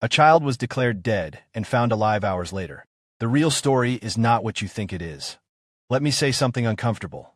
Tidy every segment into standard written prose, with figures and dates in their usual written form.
A child was declared dead and found alive hours later. The real story is not what you think it is. Let me say something uncomfortable.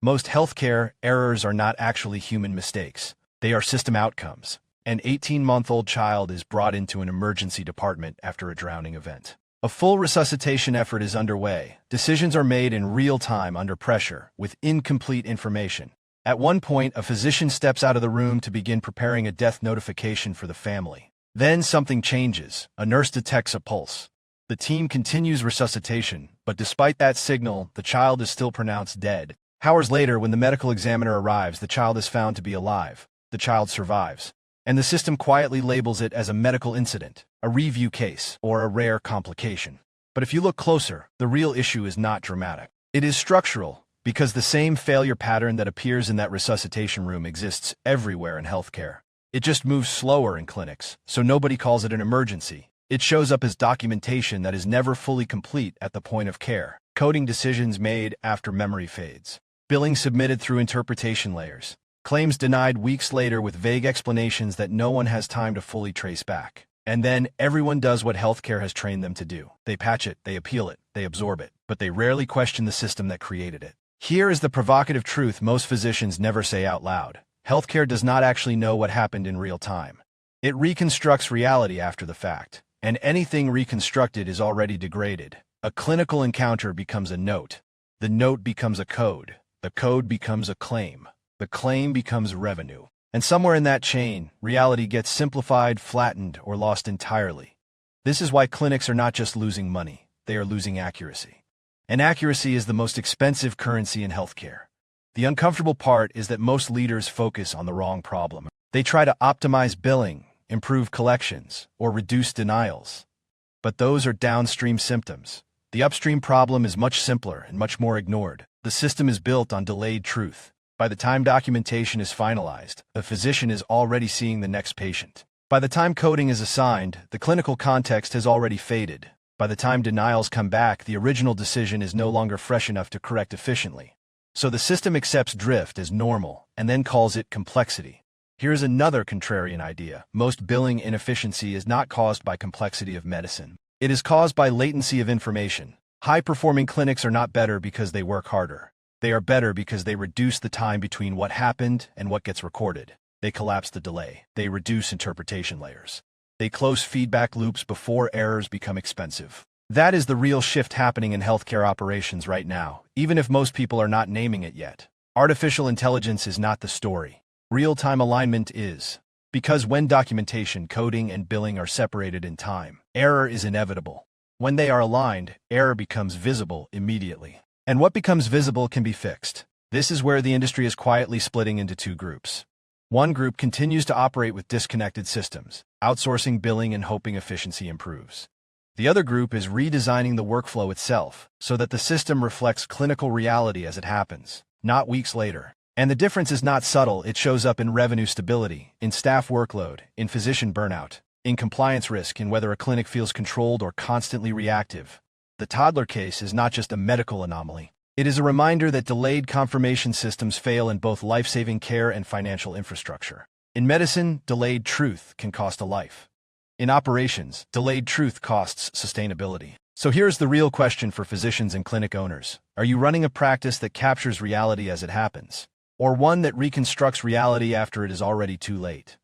Most healthcare errors are not actually human mistakes. They are system outcomes. An 18-month-old child is brought into an emergency department after a drowning event. A full resuscitation effort is underway. Decisions are made in real time under pressure, with incomplete information. At one point, a physician steps out of the room to begin preparing a death notification for the family. Then something changes. A nurse detects a pulse. The team continues resuscitation, but despite that signal, the child is still pronounced dead. Hours later, when the medical examiner arrives, the child is found to be alive. The child survives, and the system quietly labels it as a medical incident, a review case, or a rare complication. But if you look closer, the real issue is not dramatic. It is structural, because the same failure pattern that appears in that resuscitation room exists everywhere in healthcare. It just moves slower in clinics, so nobody calls it an emergency. It shows up as documentation that is never fully complete at the point of care, coding decisions made after memory fades, billing submitted through interpretation layers, claims denied weeks later with vague explanations that no one has time to fully trace back. And then everyone does what healthcare has trained them to do. They patch it, they appeal it, they absorb it, but they rarely question the system that created it. Here is the provocative truth most physicians never say out loud. Healthcare does not actually know what happened in real time. It reconstructs reality after the fact, and anything reconstructed is already degraded. A clinical encounter becomes a note. The note becomes a code. The code becomes a claim. The claim becomes revenue. And somewhere in that chain, reality gets simplified, flattened, or lost entirely. This is why clinics are not just losing money, they are losing accuracy. And accuracy is the most expensive currency in healthcare. The uncomfortable part is that most leaders focus on the wrong problem. They try to optimize billing, improve collections, or reduce denials. But those are downstream symptoms. The upstream problem is much simpler and much more ignored. The system is built on delayed truth. By the time documentation is finalized, the physician is already seeing the next patient. By the time coding is assigned, the clinical context has already faded. By the time denials come back, the original decision is no longer fresh enough to correct efficiently. So the system accepts drift as normal and then calls it complexity. Here's another contrarian idea. Most billing inefficiency is not caused by complexity of medicine. It is caused by latency of information. High-performing clinics are not better because they work harder. They are better because they reduce the time between what happened and what gets recorded. They collapse the delay. They reduce interpretation layers. They close feedback loops before errors become expensive. That is the real shift happening in healthcare operations right now, even if most people are not naming it yet. Artificial intelligence is not the story. Real-time alignment is. Because when documentation, coding, and billing are separated in time, error is inevitable. When they are aligned, error becomes visible immediately. And what becomes visible can be fixed. This is where the industry is quietly splitting into two groups. One group continues to operate with disconnected systems, outsourcing billing and hoping efficiency improves. The other group is redesigning the workflow itself so that the system reflects clinical reality as it happens, not weeks later. And the difference is not subtle. It shows up in revenue stability, in staff workload, in physician burnout, in compliance risk, in whether a clinic feels controlled or constantly reactive. The toddler case is not just a medical anomaly. It is a reminder that delayed confirmation systems fail in both life-saving care and financial infrastructure. In medicine, delayed truth can cost a life. In operations, delayed truth costs sustainability. So here's the real question for physicians and clinic owners. Are you running a practice that captures reality as it happens, or one that reconstructs reality after it is already too late?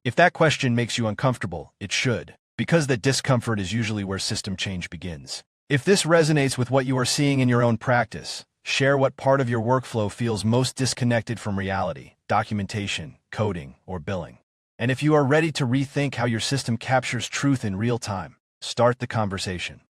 If that question makes you uncomfortable, it should, because that discomfort is usually where system change begins. If this resonates with what you are seeing in your own practice, share what part of your workflow feels most disconnected from reality: documentation, coding, or billing. And if you are ready to rethink how your system captures truth in real time, start the conversation.